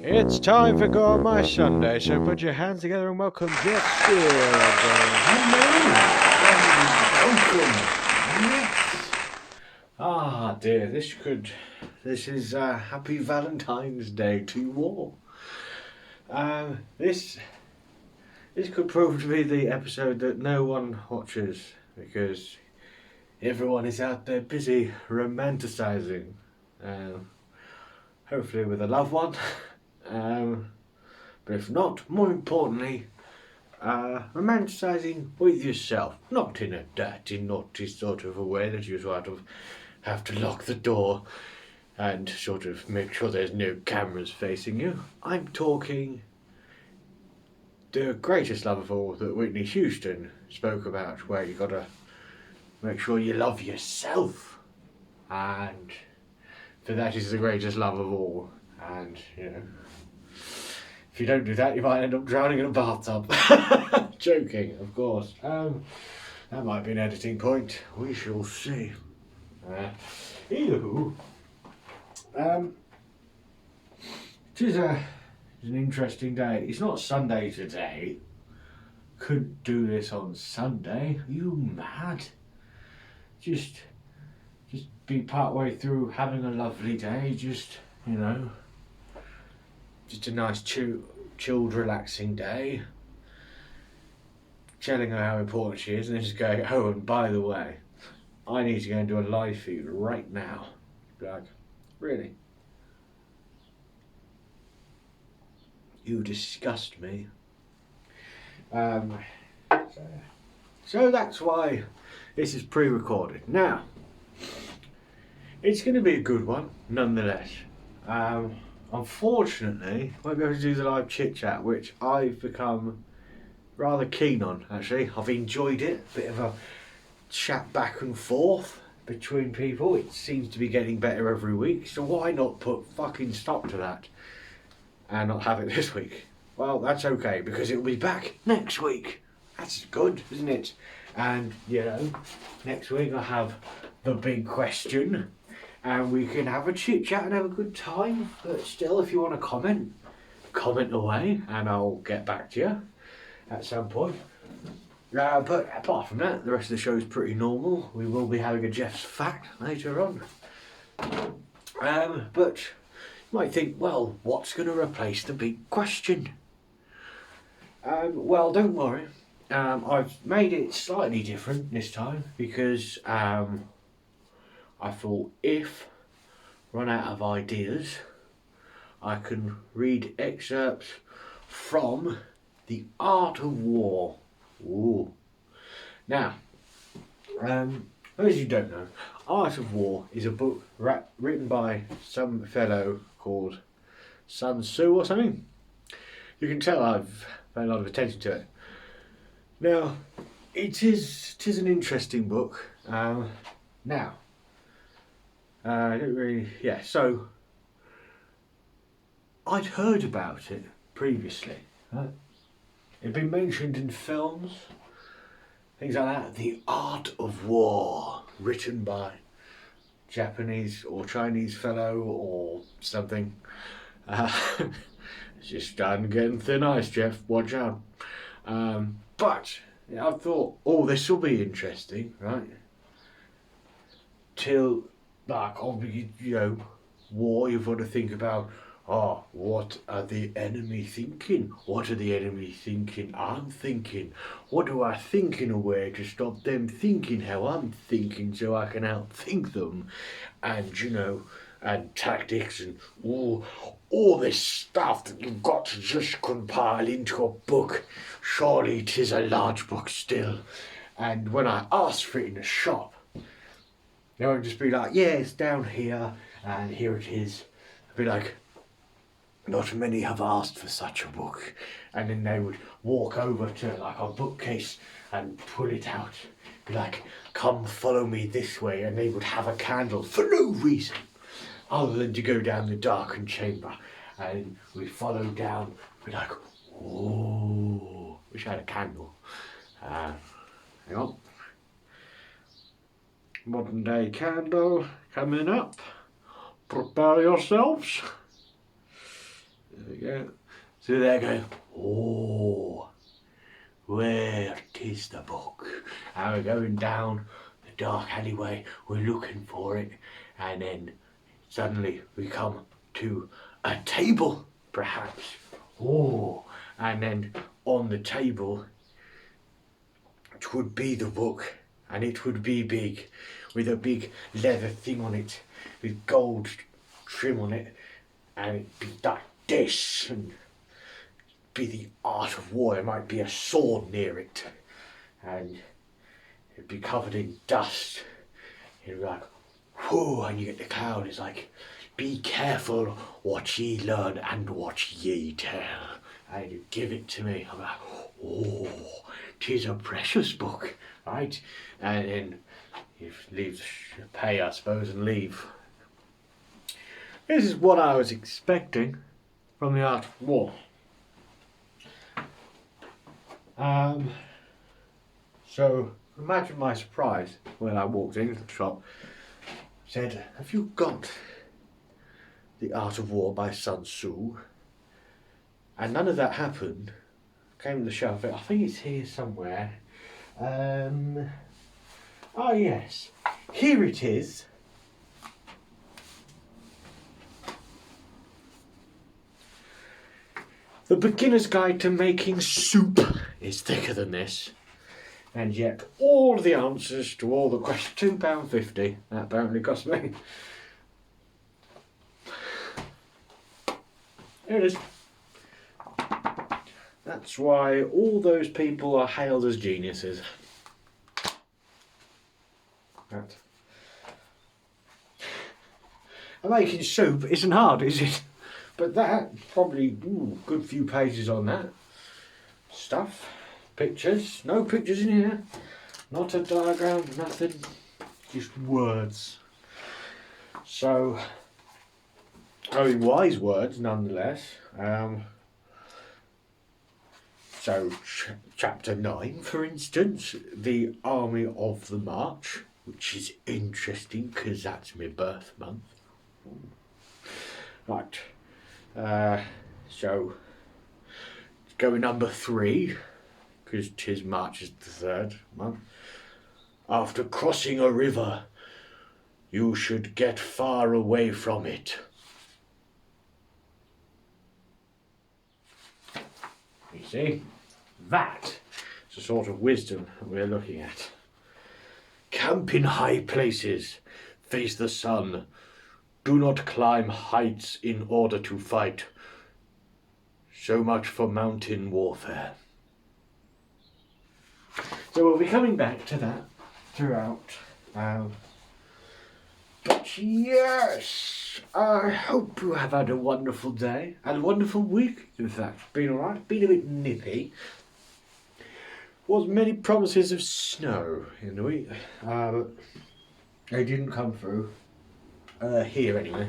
It's time for Go On My Sunday, so put your hands together and welcome Jeff Steele. Hello and welcome. Yes. Ah dear, this is Happy Valentine's Day to you all. This could prove to be the episode that no one watches because everyone is out there busy romanticising. Hopefully with a loved one. But if not, more importantly, romanticising with yourself, not in a dirty, naughty sort of a way that you sort of have to lock the door and sort of make sure there's no cameras facing you. I'm talking the greatest love of all that Whitney Houston spoke about, where you gotta make sure you love yourself, and for that is the greatest love of all. And if you don't do that, you might end up drowning in a bathtub. Joking, of course. That might be an editing point. We shall see. Anywho, it is an interesting day. It's not Sunday today. Couldn't do this on Sunday. Are you mad? Just be part way through having a lovely day. Just a nice chilled, relaxing day. Telling her how important she is, and then just going, oh, and by the way, I need to go and do a live feed right now. Like, really? You disgust me. So that's why this is pre-recorded. Now, it's going to be a good one, nonetheless. Unfortunately, I won't be able to do the live chit chat, which I've become rather keen on, actually. I've enjoyed it, a bit of a chat back and forth between people. It seems to be getting better every week, so why not put fucking stop to that and not have it this week? Well, that's okay, because it'll be back next week. That's good, isn't it? And, next week I'll have the big question, and we can have a chit chat and have a good time. But still, if you want to comment away, and I'll get back to you at some point. But apart from that, the rest of the show is pretty normal. We will be having a Jeff's Fact later on. But you might think, well, what's going to replace the big question? Well, don't worry. I've made it slightly different this time because I thought if run out of ideas, I can read excerpts from The Art of War. Ooh. Now, as you don't know, Art of War is a book written by some fellow called Sun Tzu or something. You can tell I've paid a lot of attention to it. Now, it is an interesting book. So I'd heard about it previously. It'd been mentioned in films, things like that. The Art of War, written by Japanese or Chinese fellow or something. It's just starting to get in thin ice, Jeff. Watch out. But I thought, oh, this will be interesting, right? Till, war, you've got to think about, what are the enemy thinking? What are the enemy thinking I'm thinking? What do I think in a way to stop them thinking how I'm thinking so I can outthink them? And, and tactics and all this stuff that you've got to just compile into a book. Surely 'tis a large book still. And when I ask for it in a shop, they won't just be like, yeah, it's down here and here it is. They'll be like, not many have asked for such a book. And then they would walk over to like a bookcase and pull it out. Be like, come follow me this way. And they would have a candle for no reason other than to go down the darkened chamber. And we follow down. Be like, oh, wish I had a candle. Hang on. Modern day candle coming up. Prepare yourselves. There we Yeah. So they're going, oh, where is the book? And we're going down the dark alleyway, we're looking for it, and then suddenly we come to a table, perhaps. Oh, and then on the table, it would be the book, and it would be big, with a big leather thing on it, with gold trim on it, and it'd be like this, and be the art of war. There might be a sword near it, and it'd be covered in dust. It'd be like, whoo, and you get the cloud. It's like, be careful what ye learn and what ye tell. And you give it to me. I'm like, oh, 'tis a precious book, right? And then you leave, pay, I suppose, and leave. This is what I was expecting from the art of war. So imagine my surprise when I walked into the shop. Said, have you got The Art of War by Sun Tzu? And none of that happened. Came to the shelf. I think it's here somewhere. Oh yes, here it is. The Beginner's Guide to Making Soup is thicker than this, and yet all the answers to all the questions, £2.50, that apparently cost me. Here it is. That's why all those people are hailed as geniuses. That. And making soup isn't hard, is it? But that, probably, good few pages on that. Stuff, pictures, no pictures in here. Not a diagram, nothing, just words. So, I mean, wise words nonetheless. So, chapter 9, for instance, the Army of the March, which is interesting because that's my birth month. Right. So, go with number 3, because 'tis March is the 3rd month. After crossing a river, you should get far away from it. You see, that is the sort of wisdom that we're looking at. Camp in high places, face the sun. Do not climb heights in order to fight. So much for mountain warfare. So we'll be coming back to that throughout. But yes, I hope you have had a wonderful day and a wonderful week, in fact. Been alright, been a bit nippy. Was many promises of snow in the week, but they didn't come through. Here anyway.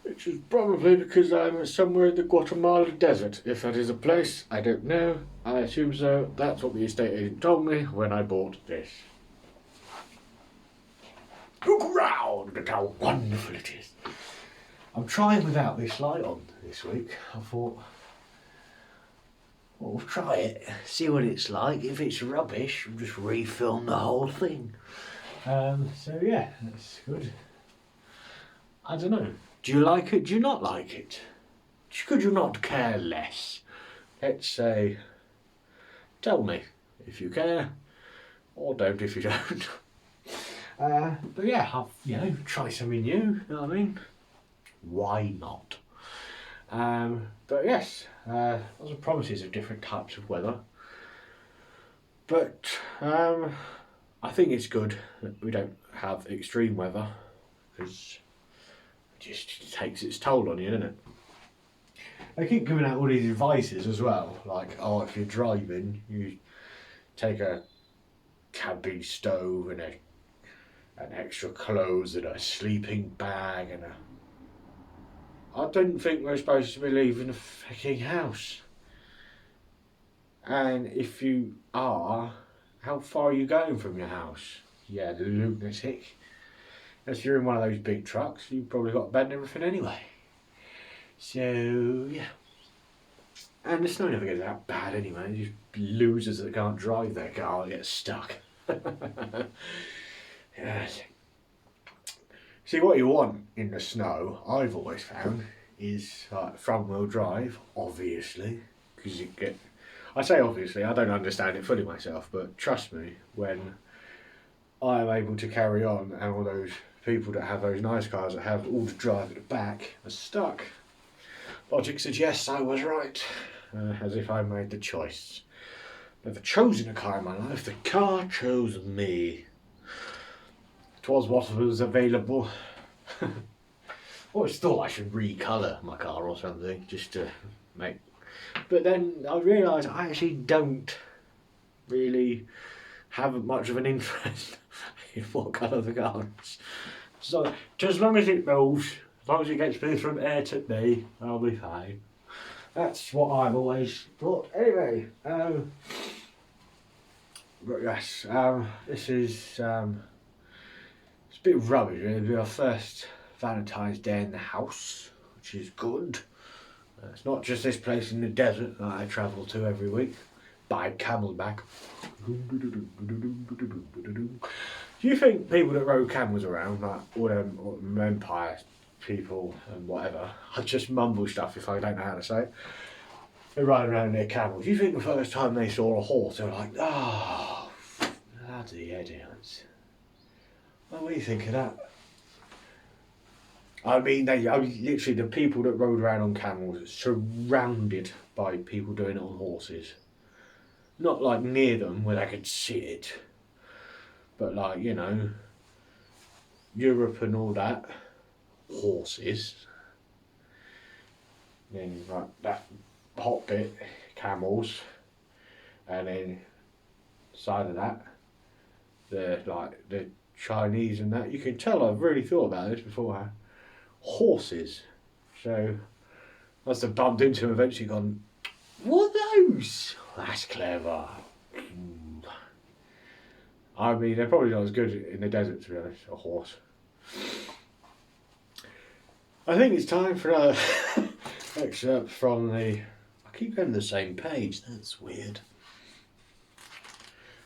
Which is probably because I'm somewhere in the Guatemala desert. If that is a place, I don't know. I assume so. That's what the estate agent told me when I bought this. Look around at how wonderful it is. I'm trying without this light on this week. I thought, well, we'll try it, see what it's like. If it's rubbish, we'll just refilm the whole thing. So yeah, that's good. I don't know. Do you like it? Do you not like it? Could you not care less? Let's say, tell me if you care, or don't if you don't. But yeah, I'll, try something new, you know what I mean? Why not? But yes, lots of promises of different types of weather. But I think it's good that we don't have extreme weather, because it just takes its toll on you, doesn't it? They keep giving out all these advices as well, like, oh, if you're driving, you take a cabin stove and an extra clothes and a sleeping bag and I don't think we're supposed to be leaving the fucking house. And if you are, how far are you going from your house? Yeah, the lunatic. If you're in one of those big trucks, you've probably got a bed and everything anyway. So, yeah. And the snow never gets that bad anyway. It's just losers that can't drive their car get stuck. Yes. See, what you want in the snow, I've always found, is like front wheel drive, obviously. Because you get. I say obviously, I don't understand it fully myself, but trust me, when I am able to carry on and all those people that have those nice cars that have all the drive at the back are stuck, logic suggests I was right. As if I made the choice. Never chosen a car in my life, the car chose me. 'Twas what was available. Always thought I should recolour my car or something, just to make... But then I realised I actually don't really have much of an interest in what colour the car is. So, just as long as it moves, as long as it gets me from A to B, I'll be fine. That's what I've always thought. Anyway, but yes, this is it's a bit rubbish. Really. It'll be our first Valentine's Day in the house, which is good. It's not just this place in the desert that I travel to every week. By camelback. Do you think people that rode camels around, like all them empire people and whatever, I just mumble stuff if I don't know how to say it. They're riding around their camels. You think the first time they saw a horse, they were like, oh, bloody idiots. What do you think of that? I mean, literally the people that rode around on camels surrounded by people doing it on horses. Not like near them where they could see it, but like, you know, Europe and all that, horses. Then like that hot bit, camels, and then side of that, the Chinese and that. You can tell I've really thought about this beforehand. Horses. So I must have bumped into them eventually gone, what are those? That's clever. I mean, they're probably not as good in the desert, to be honest, a horse. I think it's time for another excerpt from the... I keep going to the same page, that's weird.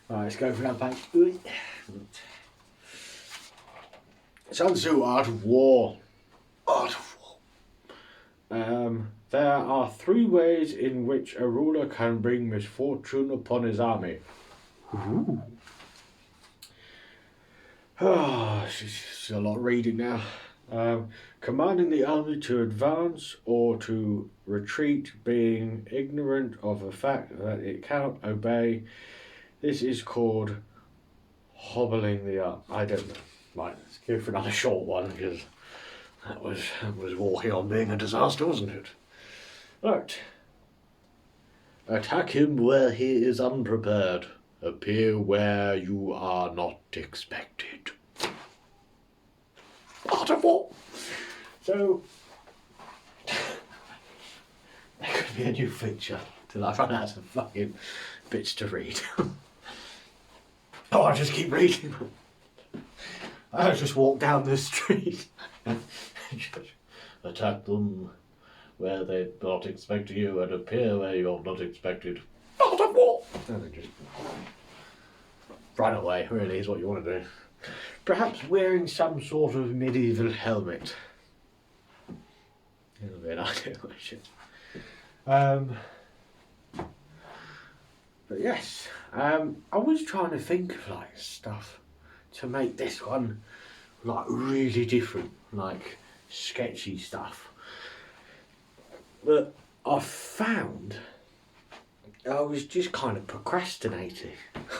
Right, let's go for that page. Sun Tzu, Art of War. Art of War. There are 3 ways in which a ruler can bring misfortune upon his army. Ooh. Oh, it's a lot of reading now. Commanding the army to advance or to retreat, being ignorant of the fact that it cannot obey. This is called hobbling the army. I don't know. Right, let's go for another short one because that was walking on being a disaster, wasn't it? Right. Attack him where he is unprepared. Appear where you are not expected. Art of War. So, there could be a new feature till I run out of fucking bits to read. Oh, I just keep reading. I just walk down the street. Just attack them where they're not expecting you and appear where you're not expected. Art of War. And then just run away, really, is what you want to do. Perhaps wearing some sort of medieval helmet. That'll be an idea, but yes, I was trying to think of like stuff to make this one like really different, like sketchy stuff. But I found I was just kind of procrastinating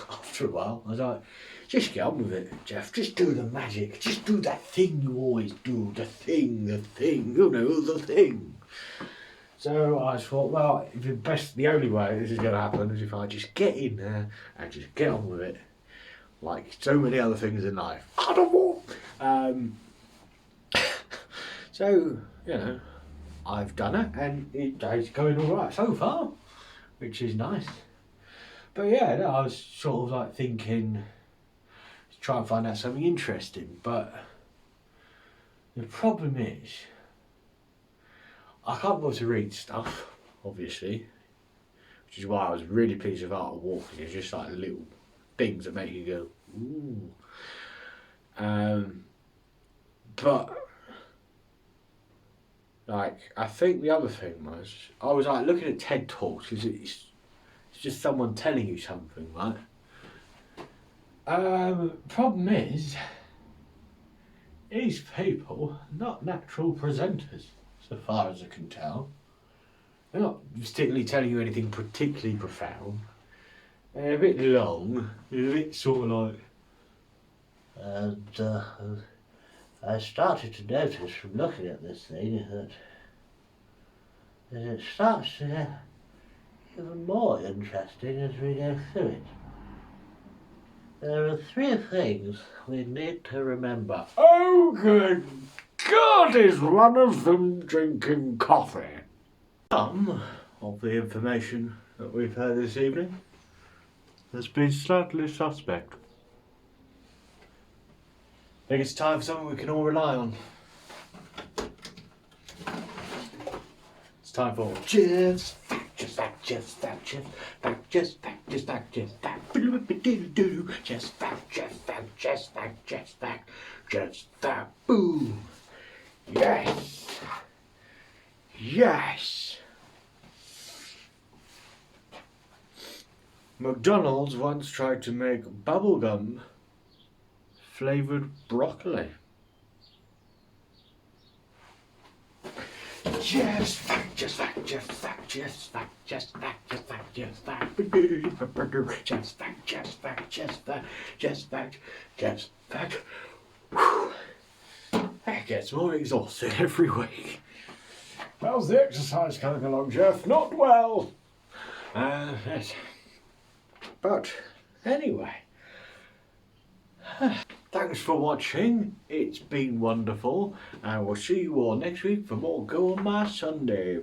after a while. I was like, just get on with it, Jeff. Just do the magic. Just do that thing you always do. The thing, you know, the thing. So I thought, well, the only way this is going to happen is if I just get in there and just get on with it. Like so many other things in life. Art of War! So, you know, I've done it and it's going alright so far, which is nice. But yeah, no, I was sort of like thinking, try and find out something interesting, but the problem is, I can't bother to read stuff, obviously, which is why I was really pleased with Art of Walking. It's just like little things that make you go, ooh. But like, I think the other thing was I was like looking at TED Talks because it's just someone telling you something, right? Problem is, these people are not natural presenters, so far as I can tell. They're not particularly telling you anything particularly profound. They're a bit long, a bit sort of like. And I started to notice from looking at this thing that it starts to get even more interesting as we go through it. There are 3 things we need to remember. Oh, good God, is one of them drinking coffee? Some of the information that we've heard this evening has been slightly suspect. I think it's time for something we can all rely on. It's time for just fact, just fact, just fact, just fact, just fact, just fact, just fact, just fact, just fact, just fact, just fact, just fact, boom. Yes. Yes. McDonald's once tried to make bubblegum flavoured broccoli. Just fact, just fact, just fact, just fact, just fact, just fact, just fact, just fact, just fact, just fact, just fact, just fact. That gets more exhausted every week. How's the exercise coming along, Jeff? Not well. Yes. But anyway, thanks for watching. It's been wonderful, and we'll see you all next week for more Go on My Sunday.